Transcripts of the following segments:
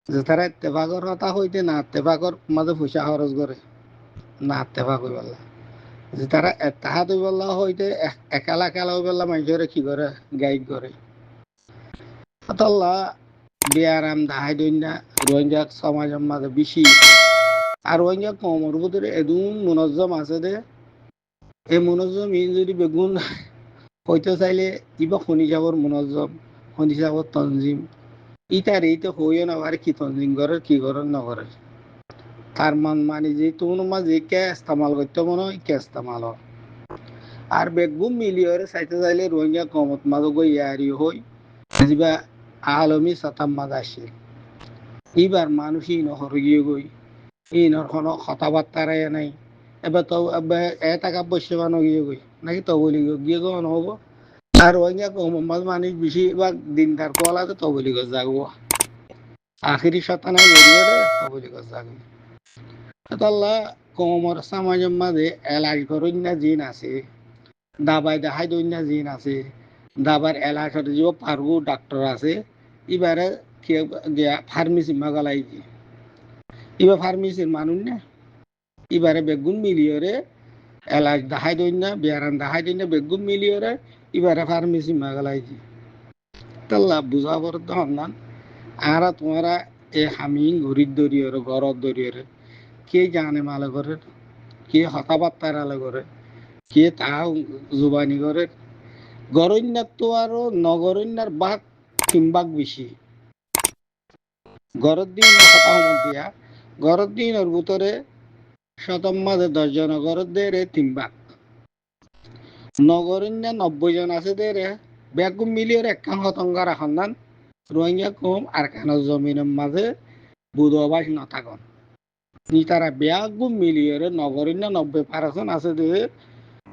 যে তারা ইত্তেফাকর কথা হইতে না ইত্তেফাকর মাঝে পয়সা খরচ করে না ইত্তেফাক হই বললা যে তারা এত্তাহাদ হই বললা হইতে একালা একালা হই বললা মানুষের কি করে গাইড করে আল্লাহ বিয়ারাম দাহাই দইন না রোহিঙ্গা সমাজের মাঝে বেশি আর রোহিঙ্গা কমর ভিতরে এদুন মুনজ্জম আছে দে এই মুনজ্জম ইন যদি বেগুন হইতে চাইলে ইবা খনি যাবর মুনজ্জম খনি যাবর তনজিম ইটার এইটা হইও না আর কি তনজিম করে কি করে না করে তার মানে যে তুমি মাঝে কে ইস্তেমাল করতে মনে হয় কে ইস্তেমাল হয় আর বেগুন মিলিয়রে চাইতে চাইলে রোহিঙ্গা কমত মাঝে গই ইয়ারি হই যেবা আলমী সাতাম মাঝে আসে এইবার মানুষই নহর গিয়ে গই ইনর কোনো কথাবার্তারাই নাই এবার তো এ টাকা পয়সা বানো গিয়ে গই নাকি তো বলি গিয়ে গো নহব আর রোহিঙ্গা কমত মানুষ বেশিরভাগ দিনদার কলাতে তো বলি গো যাগো আখিরি শতানায় বেরিয়ে তবলি গো যাগো আল্লাহ কমর সমাজের মাঝে এলাজ করইনা জিন আছে দাবাই দেখাই দইনা জিন আছে দাবার এলাকার যে পারগু ডাক্তার আছে এবারে গিয়া ফার্মেসি মাগালাই দিয়ে এবার ফার্মেসির মানুষ না এবারে বেগুন মিলিয়রে এলাজ দেখাই দইনা বিয়ারান দেখাই দইনা বেগুন মিলিয়রে এবারে ফার্মেসি মাগালাই দিয়ে তাল্লা বুঝা পড়ে তখন না আর তোমারা এ হামি ঘড়ির দরিয়রে ঘরত দরিয়রে কে জানে মালে করে কে কথাবার্তার আলে করে কে তা জুবানি করে গরণ্যার তো আরো নগরণ্যার বাঘ তিনবাগ বেশি গরর দিন কথা দিয়া গরর দিন ওর ভিতরে শতম মাঝে 10 জন গরর দেরে তিনবাগ নগরণ্যা 90 জন আছে দেরে বেগুম মিলিয়ে একখান হতঙ্গার সন্ধান রোহিঙ্গা কম আর কেন জমিনের মাঝে বুধবাস নথাগন নি তারা বেগুম মিলিয়ে নগরণ্য 90% আছে দে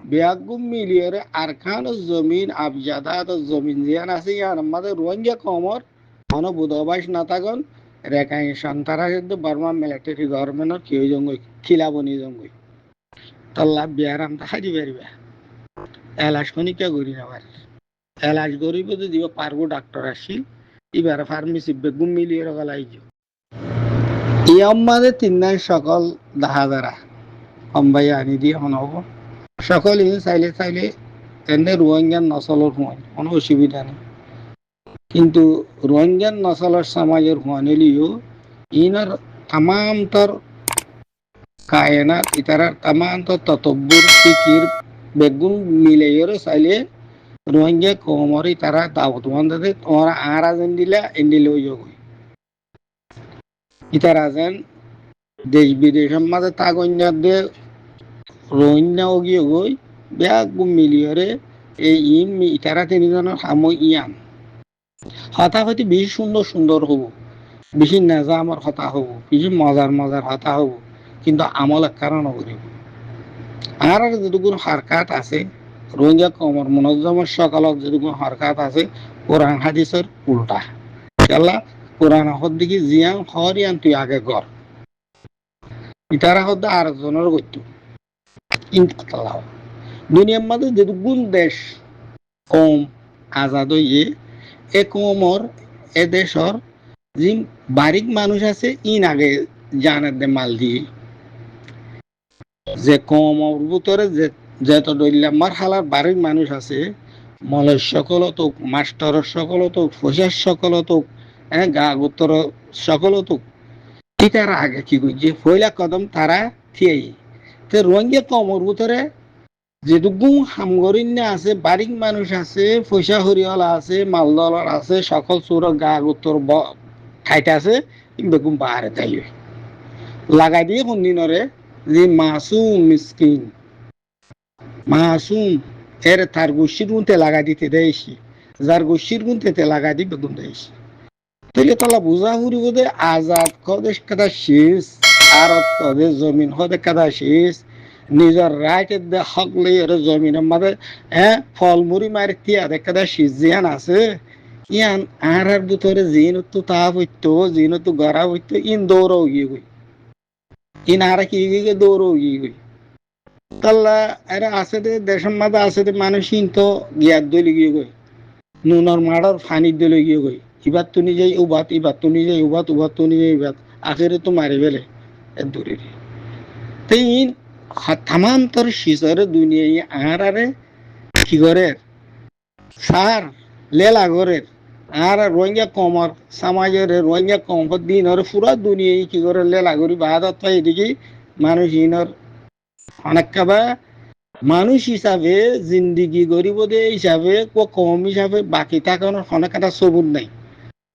বেগুম মিলিয়ে আর খান জমিন আবজাদা জমিন জিয়ান আছে ইয়ার মাঝে রোহিঙ্গা কমর কোনো বুধবাস নথাগন রেখাই সন্তারা কিন্তু বর্মা মিলিটারি গভর্নমেন্টর কেউ জঙ্গই খিলাবনি জঙ্গই তাল্লা বিয়ারাম হাজি পারিবা এলাচ খনিকা করি না পারি এলাচ গরিব দিব পারবো ডাক্তার আসি এবার ফার্মেসি বেগুম মিলিয়ে গলাই ইয়াম মাঝে তিন সকল দাহা দ্বারা সম্বাই আনি দিয়ে শোনাব সকল ইন চাইলে চাইলে এনে রোহিঙ্গান নচলৰ সময় কোনো অসুবিধা নেই কিন্তু রোহিঙ্গান নচলৰ সমাজের হুয়ানিলিও ইনার তামাম তার কায়নাত ইতারার তামাম তার ততব্বুর ফিকির বেগুন মিলাইয়েরও চাইলে রোহিঙ্গা কমরি তারা দাওয়াত বন্ধে তোমরা আর আজেন দিলা এন্ডিলেও যোগ ইতার আজেন দেশ বিদেশের মাঝে তাগন্যাদের রোহিঙ্গা গিয়ে গই বেগুন মিলিয়রে এই ইতারা তিনজনের সাময় ইয়ান হতা হইতে বেশি সুন্দর সুন্দর হব বেশি নেজা আমার হতা হব বেশি মজার মজার হতা হব কিন্তু আমল এক কারণ করিব আর যেটুকু হারকাত আছে রোহিঙ্গা কমর মনজ্জমের সকালত যেটুকু হারকাত আছে কোরআন হাদিসের উল্টা আল্লাহ কোরআন হদ দিকে জিয়ান হরিয়ান তুই আগে কর ইতারা হদ আর একজনের করতো কিন্তু দুনিয়ার মধ্যে যেটুকু দেশ কম আজাদ হইয়ে এ কমর এ দেশর যে বারিক মানুষ আছে ইন আগে জানার দে মাল দিয়ে যে কমর ভিতরে যেত দৈল্যামার হালার বারিক মানুষ আছে মলের সকলত মাস্টারের সকলত ফসার সকলত গা গোত্তর সকলত তারা আগে কি করছে পয়লা কদম তারা থিয়াই তো রোহিঙ্গা কমর ভিতরে যেটুকু হামগরিন্যা আছে বারিক মানুষ আছে পয়সা হরিওয়ালা আছে মালদলার আছে সকল চোর গা গোত্তর ঠাইতে আছে বেগুম বাহারে তাই লাগাই দিয়ে কোন দিনরে যে মাসুম মিসকিন মাসুম এর তার গোষ্ঠীর গুনতে লাগাই দিতে দেয়সি যার গোষ্ঠীর গুনতে লাগাই দিয়ে বেগুন দেয়সি তাহলে তালা বুঝা ফুরি বোধে আজাদ কদেশ কাদা শেষ আরব কদে জমিন হদে কাদা শেষ নিজের রাইটের দে হক লই জমিনের মাঝে ফল মুড়ি মারি তিয়া কাদা শেষ জিয়ান আছে ইয়ান আর ভিতরে জিন তো তা হইতো জিন তো গড়া হইতো ইন দৌড়াও গিয়ে গই ইন আর কি গিয়ে দৌড়াও গিয়ে গই তাল্লা এরা আছে দে দেশের মাঝে আছে দে মানুষ ইন তো গিয়ার দলি গিয়ে গই নুনর মাড়ার ফানির দলে গিয়ে গই ইবাদ তো নিজেই উবাত, ইবাদ তো নিজেই উবাত, উবাত তো নিজেই ইবাদ, আখেরে তো মারি ফেলে এর দূরে। তাই তামাম তোর শিশরে দুনিয়ায় আরে কি করে সার লেলা করে আর রোহিঙ্গা কমর সমাজের রোহিঙ্গা কম দিন ওর পুরা দুনিয়ায় কি করে লেলা করি বাহাদত পাই এদিকে মানুষ ইনর অনেক কাবা মানুষ হিসাবে জিন্দিগি গরিব হিসাবে কম হিসাবে বাকি থাকানোর অনেক একটা সবুর নাই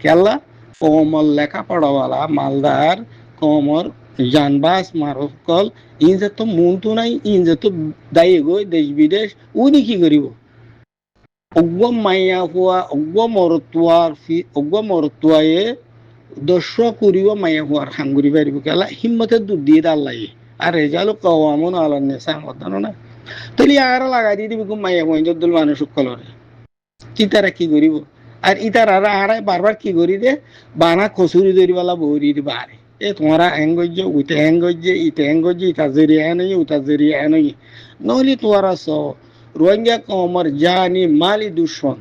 কেলা কমল লেখা পড়াওয়ালা মালদার কমর জানবাস মারকল ইন যে তো মন তো নাই ইন যে তো দায়ী গই দেশ বিদেশ উনি কি করিব অজ্ঞ মাইয়া হওয়া অজ্ঞ মরতুয়ার অজ্ঞ মরতুয়ায়ে দর্শক করিব মাইয়া হওয়ার হাঙ্গুরি পারিব কেলা হিম্মতের দুধ দিয়ে দাল লাগে আর রেজাল্ট কওয়ামন আলার নেশা মতানো না তাহলে আর লাগাই দিয়ে দিবি মাইয়া মহিন্দুল মানুষ কলরে ইতারা কি করিব আর ইতারা আড়াই বারবার কি করি দে বানা কচুরি ধরিবালা বৌরি বারে এ তোমারা হ্যাং গজ্জে উঠে হ্যাং গজ্জে ইতে হ্যাং গজ্জে ইতা জরিয়া নই উতা জরিয়া নই নহলে তোমারা স রোহিঙ্গা কমর জানি মালি দুশ্মন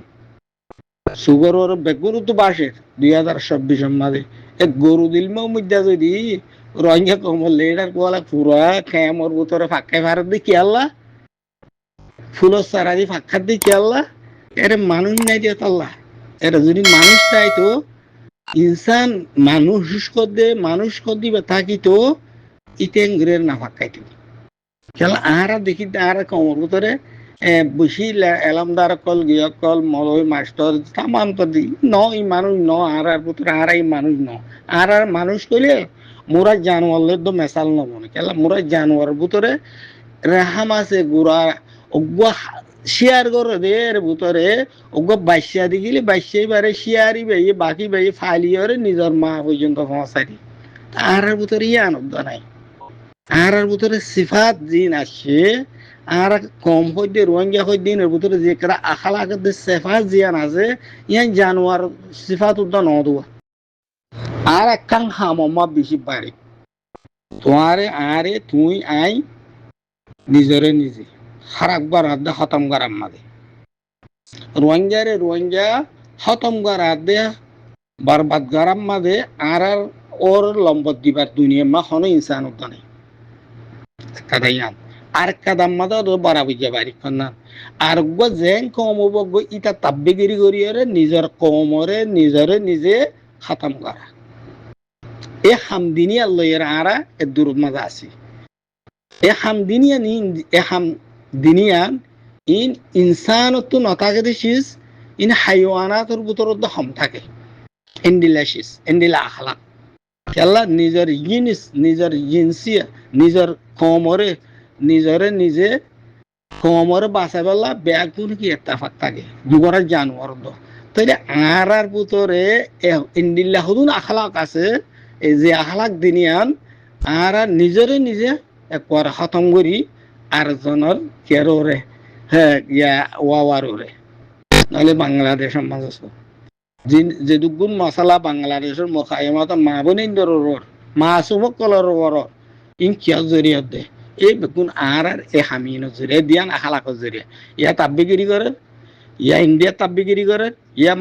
সুগর ওর বেগুরু তো বাসের 2026 মাঝে এক গরু দিলমাও মধ্যে যদি রোহিঙ্গা কমর লেডার কোয়ালা পুরা খেমর ভিতরে ফাঁকায় ভারত দিয়ে কি আল্লাহ ফুলর সারা দিয়ে ফাঁকার দিয়ে কি আল্লাহ এর মানুষ নাই দিয়ে আল্লাহ এরা যদি মানুষ চাই তো ইনসান মানুষ দিবে থাকি তো ইতেঙ্গের না ফাঁকাইতো খেলা আহারা দেখি আহারা কমর ভিতরে বেশি এলামদার কল গিয়া কল মলয় মাস্টার তামান তো দি ন ই মানুষ ন আহার ভিতরে আহারা ই মানুষ ন আহার মানুষ কইলে মোরা জানোয়ারের তো মেসাল নবনে খেলা মোরা জানোয়ারের ভিতরে রেহাম আছে গুড়া অজ্ঞ শিয়ার করে এর ভিতরে ওগো বাইশা দিলে বাইশাই বারে শিয়ারি বেয়ে বাকি বেয়ে ফালিয়রে নিজের মা পর্যন্ত পৌঁছারি আর ভিতরে আনন্দ নাই আর ভিতরে সিফাত জিন আসছে আর কম হইতে রোহিঙ্গা হই দিনের ভিতরে যে কেরা আখালাকের সিফাত জিয়ান আছে ইয়ান জানোয়ার সিফাত উদ্দা নদুয়া আর একখান হামমা বেশি বাড়ি তোমারে আরে তুই আই নিজরে নিজে খারাপবার আদে খতম করার মাঝে রোহিঙ্গা খতম করার দে বরবাদ করার মাঝে আর ওর লম্বত দিবার দুনিয়া মা হনো ইনসান উদ্দানে কাদাইয়ান আর কাদাম মাঝে ওর বড়া বুঝে বাড়ি না আর গো জেন কম হব ইটা তাব্বিগিরি করিয়ারে নিজের কমরে নিজরে নিজে খতম করা এ হামদিনী আল্লাহর আরা এ দূর মাঝে আছে এ হামদিনিয়া নি এ হাম দিনিয়ান ইন ইনসানত নথাকে দেখিস ইন হাইওয়ানাতর ভিতরত হম থাকে এন্ডিলাশিস এন্ডিলা আখলাক খেলা নিজের জিনিস নিজের জিনসিয়া নিজের কমরে নিজে কমরে বাঁচা বেলা ব্যাগুন কি এত্তাফাক থাকে যুগরের জানোয়ার দ তাইলে আর ভিতরে এন্ডিল্লা হদুন আখলাক আছে এই যে আখলাক দিনিয়ান আর নিজে একবার খতম করি আর জনের কেরোরে হ্যাঁ ইয়া ওয়াওয়ারোরে নাহলে বাংলাদেশের মাঝে যে দুগুণ মশলা বাংলাদেশের মুখায়মাত মা বোনিন্দর মাসুমক কলর ইন কিয়া জরিয়ত দে এই বেগুন আর এ হামিন জরিয়া দিয়ান আখালাক জরিয়া ইয়া তাব্বিগিরি করে ইয়া ইন্ডিয়া তাব্বিগিরি করে ইয়া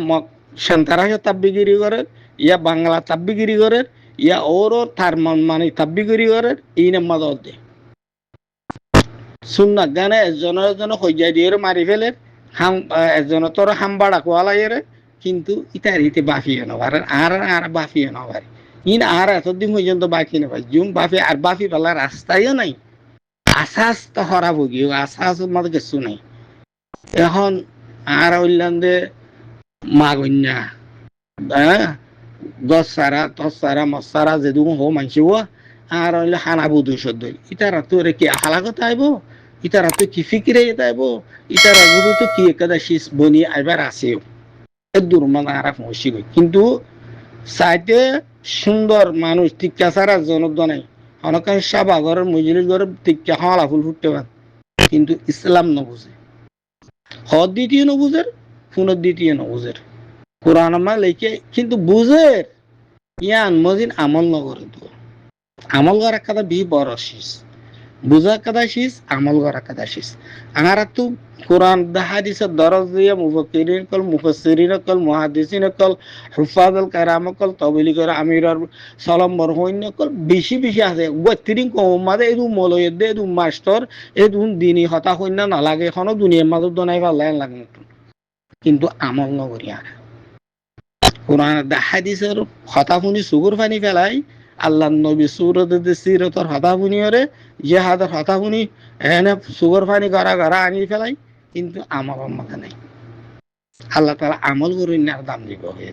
সেন্তারাসে তাব্বিগিরি করে ইয়া বাংলা তাব্বিগিরি করে ইয়া ওর তার মানে তাব্বিগিরি করে এই নাম্বার দে সুন্না গানে এজনে হইয়া দিয়ে মারি ফেলে হাম এজন তোর হামবাড়া কোয়ালাইরে কিন্তু ইতার ইতে বাফিয়ে নবারে আর বাফিয়ে নবারে ইন আর এতদিন পর্যন্ত বাকি নেবাই জুম বাফি আর বাফি বেলা রাস্তায়ও নাই আসাস তো হরা ভুগিও আসাস মধ্যে কিছু নাই এখন আর ওইলান্দে মাগন্যা দশ সারা মশারা যেদুম হো মানছি আর হইলে হানা বুধু সদ্য ইতারা তোরে কি হালাকত আইব ইতারা তো কি ফিকিরে আইব ইতারা বুধু তো কি একদা শীষ বনি আইবার আসেও এর দুর্মান আর পৌঁছি গই কিন্তু সাইতে সুন্দর মানুষ টিকা ছাড়া জনদ নাই অনেক সাবাগরের মজলিস ঘরের টিকা হলা ফুল ফুটতে পারে কিন্তু ইসলাম নবুঝে হদ দ্বিতীয় নবুঝের পুনর দ্বিতীয় নবুঝের কোরআন মা লেখে কিন্তু বুঝের ইয়ান মজিন আমল নগরে তো আমল করার কথা বি বড় শীষ বুঝা কাদাশিস আমল করা কাদাশিস আঙারা তো কোরআন দা হাদিসের দরজ দিয়ে মুফাসসিরিন কল মুহাদ্দিসিন কল হুফাজুল কারাম কল তবলিগের আমিরার সালাম বরহইন কল বেশি বেশি আছে ওয়াতিরিন কম মাদে এদু মলয় দে এদু মাস্টার এদু দিনী হতা হইনা না লাগে এখনো দুনিয়ার মাঝে দনাই ভাল লাগে কিন্তু আমল নগরিয়া কোরআন দা হাদিসের হতা শুনি চুগুর পানি ফেলাই আল্লাহ নবী সুরত সিরতর হতা শুনিয়রে জিহাদের হতা শুনি এনে চুগুর পানি গড়া গড়া আনি ফেলাই কিন্তু আমল মাথা নাই আল্লাহ তাআলা আমল করিন না দাম দিব হয়ে